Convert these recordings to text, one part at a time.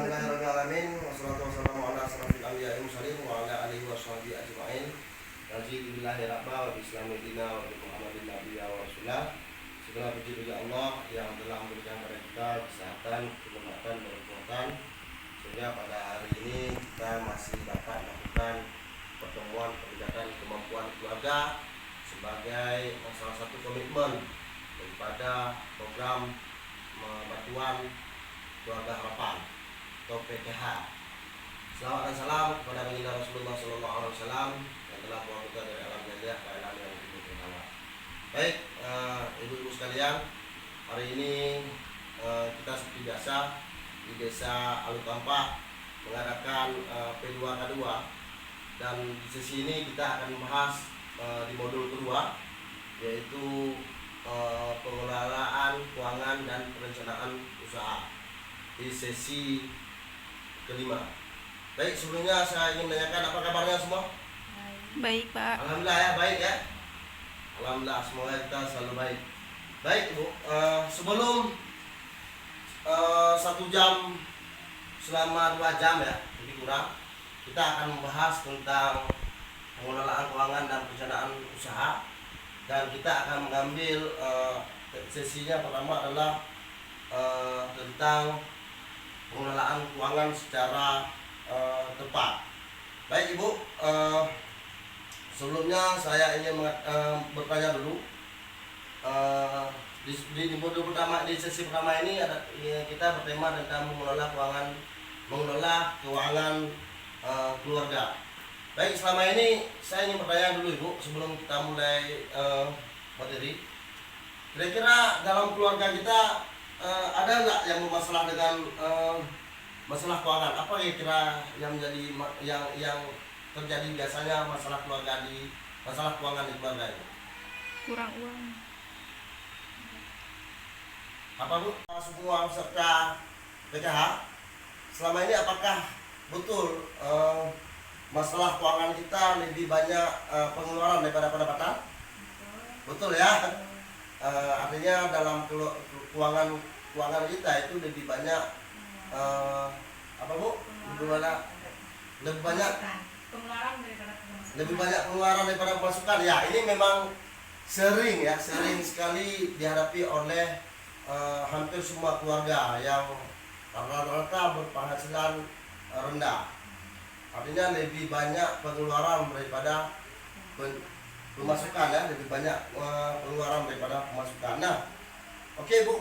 Alhamdulillahirrahmanirrahim. Wassalatu wassalamu ala asrofil anbiya'i wal mursalin wa ala alihi washabihi ajma'in. Raditu billahi rabba wa bismillahir dina wa bi Muhammadin nabiyya wa rasulah. Segala puji bagi Allah yang telah memberikan kepada kita kesehatan, kenikmatan, dan kekuatan sehingga pada hari ini kita masih dapat melakukan pertemuan peningkatan kemampuan keluarga sebagai salah satu komitmen daripada program bantuan keluarga harapan atau PKH. Selawat dan salam kepada baginda Rasulullah SAW yang telah membawa kita dari alam jannah ke alam yang lebih pertama. Baik, ibu-ibu sekalian, hari ini kita seperti biasa di Desa Alukampak mengadakan P2K2, dan di sesi ini kita akan membahas di modul kedua, yaitu pengelolaan keuangan dan perencanaan usaha di sesi kelima. Baik, sebelumnya saya ingin menanyakan apa kabarnya semua? Baik, Pak. Alhamdulillah ya, baik ya. Alhamdulillah, semoga kita selalu baik. Baik, Bu, sebelum 1 jam selama 2 jam ya, lebih kurang, kita akan membahas tentang pengelolaan keuangan dan perencanaan usaha. Dan kita akan mengambil sesinya pertama adalah tentang pengelolaan keuangan secara tepat. Baik Ibu, sebelumnya saya ingin bertanya dulu. Di modul pertama, di sesi pertama ini kita bertema tentang mengelola keuangan keluarga. Baik, selama ini saya ingin bertanya dulu Ibu sebelum kita mulai materi. Kira-kira dalam keluarga kita ada nggak yang bermasalah dengan masalah keuangan? Apa kira-kira yang menjadi yang terjadi biasanya masalah keuangan di keluarga itu? Kurang uang. Apa Bu? Semua peserta PKH selama ini apakah betul masalah keuangan kita lebih banyak pengeluaran daripada pendapatan? Betul ya. Artinya dalam keuangan kita itu lebih banyak apa Bu? Lebih banyak pengeluaran daripada pemasukan. Ya, ini memang sering sekali dihadapi oleh hampir semua keluarga yang rata-rata berpenghasilan rendah. Artinya lebih banyak pengeluaran daripada pemasukan ya, lebih banyak pengeluaran daripada pemasukan. Nah, oke Bu,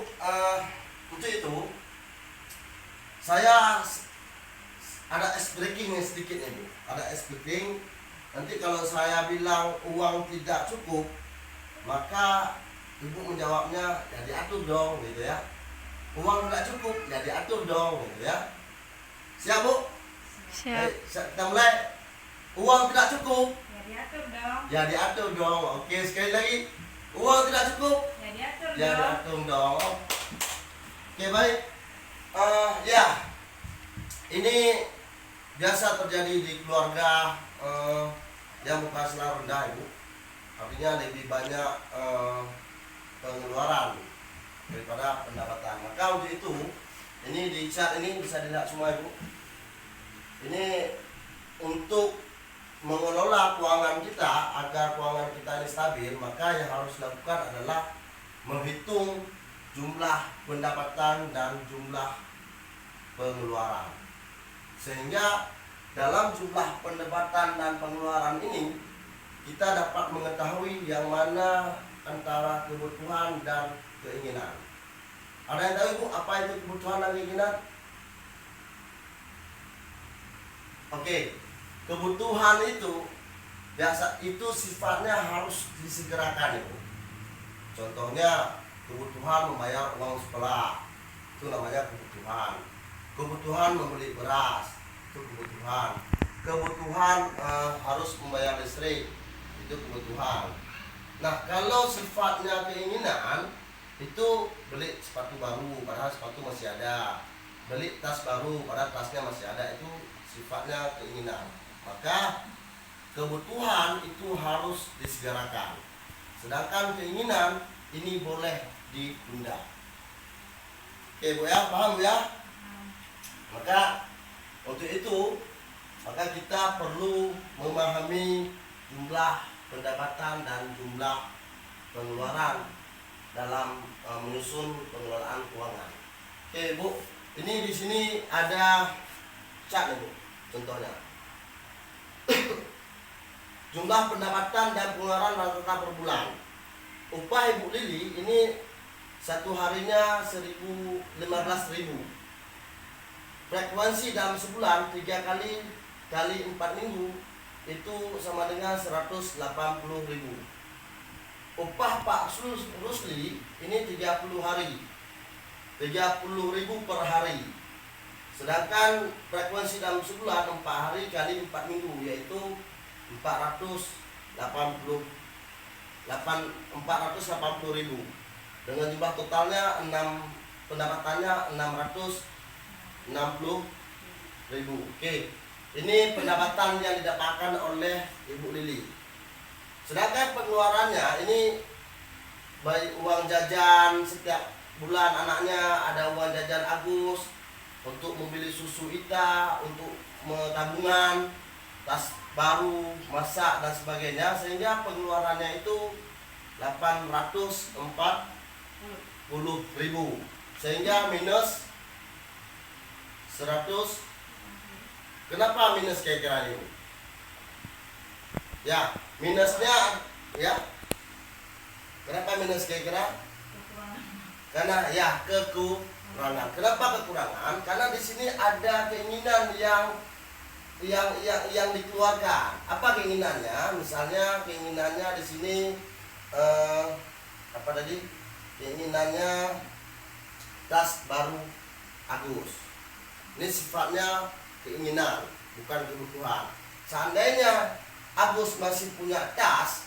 untuk itu saya ada ice breaking sedikit nih Bu, ada ice breaking. Nanti kalau saya bilang uang tidak cukup, maka Ibu menjawabnya ya diatur dong gitu ya. Uang tidak cukup ya diatur dong gitu ya. Siap Bu? Siap. Kita mulai. Uang tidak cukup Ya diatur dong. ya diatur dong. Oke, sekali lagi. Uang tidak cukup Ya diatur ya dong. diatur dong. Oke, baik. Ya, ini biasa terjadi di keluarga yang berpenghasilan rendah Ibu. Artinya lebih banyak pengeluaran daripada pendapatan. Maka untuk itu, ini di chart ini bisa dilihat semua Ibu. Ini untuk mengelola keuangan kita agar keuangan kita ini stabil, maka yang harus dilakukan adalah menghitung jumlah pendapatan dan jumlah pengeluaran. Sehingga dalam jumlah pendapatan dan pengeluaran ini kita dapat mengetahui yang mana antara kebutuhan dan keinginan. Ada yang tahu Ibu apa itu kebutuhan dan keinginan? Oke, kebutuhan itu biasa itu sifatnya harus disegerakan Ibu. Contohnya kebutuhan membayar uang sekolah, itu namanya kebutuhan. Kebutuhan membeli beras, itu kebutuhan. Kebutuhan harus membayar listrik, itu kebutuhan. Nah, kalau sifatnya keinginan, itu beli sepatu baru padahal sepatu masih ada, beli tas baru padahal tasnya masih ada, itu sifatnya keinginan. Maka kebutuhan itu harus disegerakan, sedangkan keinginan ini boleh ditunda. Oke Bu ya, paham ya? Maka untuk itu maka kita perlu memahami jumlah pendapatan dan jumlah pengeluaran dalam menyusun pengelolaan keuangan. Oke Bu, ini di sini ada chart nih Bu, contohnya. Jumlah pendapatan dan pengeluaran rata-rata per bulan. Upah Ibu Lili ini satu harinya 15.000. Frekuensi dalam sebulan 3 kali 4 minggu itu sama dengan 180.000. Upah Pak Rusli ini 30 hari, 30.000 per hari. Sedangkan frekuensi dalam sebulan 4 hari kali 4 minggu yaitu 480.000 dengan jumlah totalnya pendapatannya 660.000. Oke. Ini pendapatan yang didapatkan oleh Ibu Lili. Sedangkan pengeluarannya ini baik uang jajan setiap bulan anaknya, ada uang jajan Agus untuk membeli susu Ita, untuk tabungan, tas baru, masak dan sebagainya, sehingga pengeluarannya itu 840.000, sehingga minus 100. Kenapa minus kira-kira ini? Ya, minusnya ya. Kenapa minus kira-kira? Karena ya kekurangan. Kenapa kekurangan? Karena di sini ada keinginan yang dikeluarkan. Apa keinginannya? Misalnya keinginannya di sini apa tadi? Keinginannya tas baru Agus. Ini sifatnya keinginan, bukan kebutuhan. Seandainya Agus masih punya tas,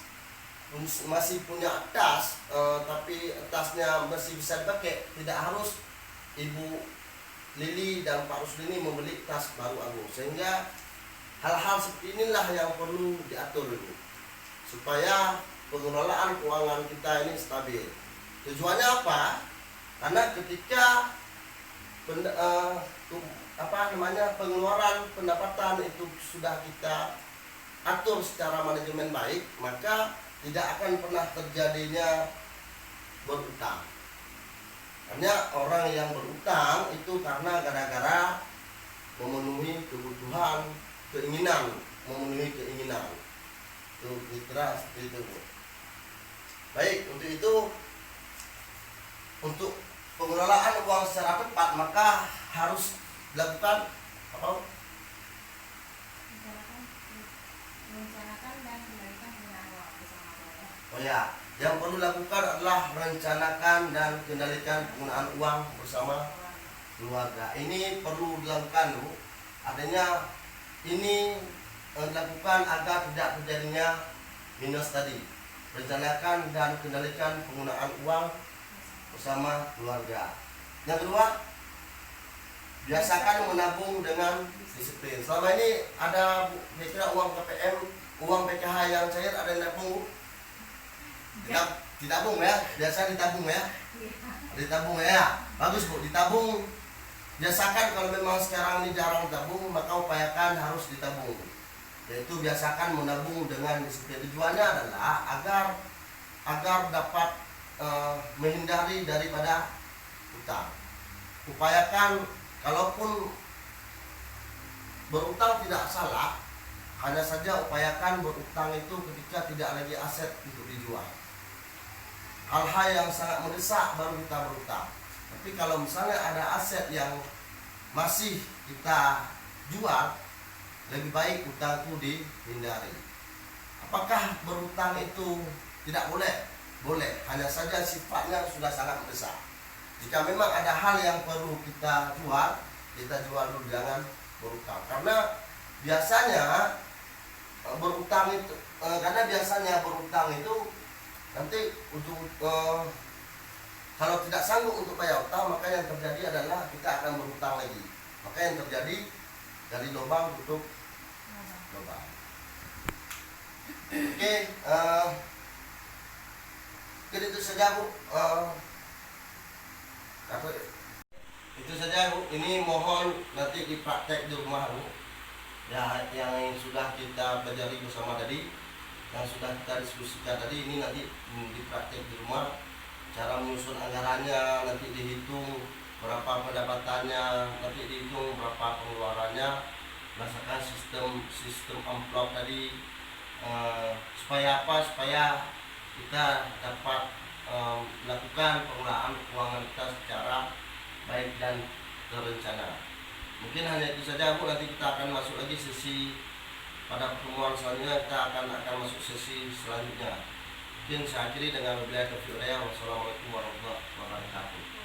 tapi tasnya masih bisa dipakai, tidak harus Ibu Lili dan Pak Rusli ini membeli tas baru Agus. Sehingga hal-hal seperti inilah yang perlu diatur dulu, supaya pengelolaan keuangan kita ini stabil. Tujuannya apa? Karena ketika pengeluaran pendapatan itu sudah kita atur secara manajemen baik, maka tidak akan pernah terjadinya berutang. Hanya orang yang berutang itu karena gara-gara memenuhi kebutuhan, memenuhi keinginan. Itu kira seperti itu. Baik, untuk itu, untuk pengelolaan uang secara tepat maka harus dilakukan apa? Rencanakan dan kendalikan penggunaan uang bersama keluarga. Oh ya, yang perlu dilakukan adalah rencanakan dan kendalikan penggunaan uang bersama keluarga. Ini perlu dilakukan, Bu. Artinya ini dilakukan agar tidak terjadinya minus tadi. Rencanakan dan kendalikan penggunaan uang bersama keluarga. Yang kedua, biasakan menabung dengan disiplin. Selama ini ada kira uang KPM, uang PKH yang cair ada yang nabung? Ditabung ya, biasa ditabung ya. Ditabung ya. Bagus Bu, ditabung. Biasakan kalau memang sekarang ini jarang ditabung, maka upayakan harus ditabung. Yaitu biasakan menabung dengan disiplin. Tujuannya adalah agar dapat menghindari daripada utang. Upayakan, kalaupun berutang tidak salah, hanya saja upayakan berutang itu ketika tidak lagi aset untuk dijual. Hal-hal yang sangat mendesak baru kita berutang. Tapi kalau misalnya ada aset yang masih kita jual, lebih baik utang itu dihindari. Apakah berutang itu tidak boleh? Boleh, hanya saja sifatnya sudah sangat mendesak. Jika memang ada hal yang perlu kita jual dulu, jangan berutang. Karena biasanya berutang itu nanti untuk kalau tidak sanggup untuk bayar utang, maka yang terjadi adalah kita akan berutang lagi. Maka yang terjadi dari lubang tutup lubang. Oke, itu saja Bu. Itu saja Bu, ini mohon nanti dipraktek di rumah Bu. Ya, yang sudah kita pelajari bersama tadi, yang sudah kita diskusikan tadi, ini nanti dipraktek di rumah. Cara menyusun anggarannya, nanti dihitung berapa pendapatannya, nanti dihitung berapa pengeluarannya, berdasarkan sistem amplop tadi. Supaya apa? Supaya kita dapat melakukan pengelolaan keuangan kita secara baik dan terencana. Mungkin hanya itu saja Bu, nanti kita akan masuk lagi sesi pada pertemuan selanjutnya, kita akan masuk sesi selanjutnya. Mungkin saya akhiri dengan wabillahi taufiq wal hidayah. Wassalamualaikum warahmatullahi wabarakatuh.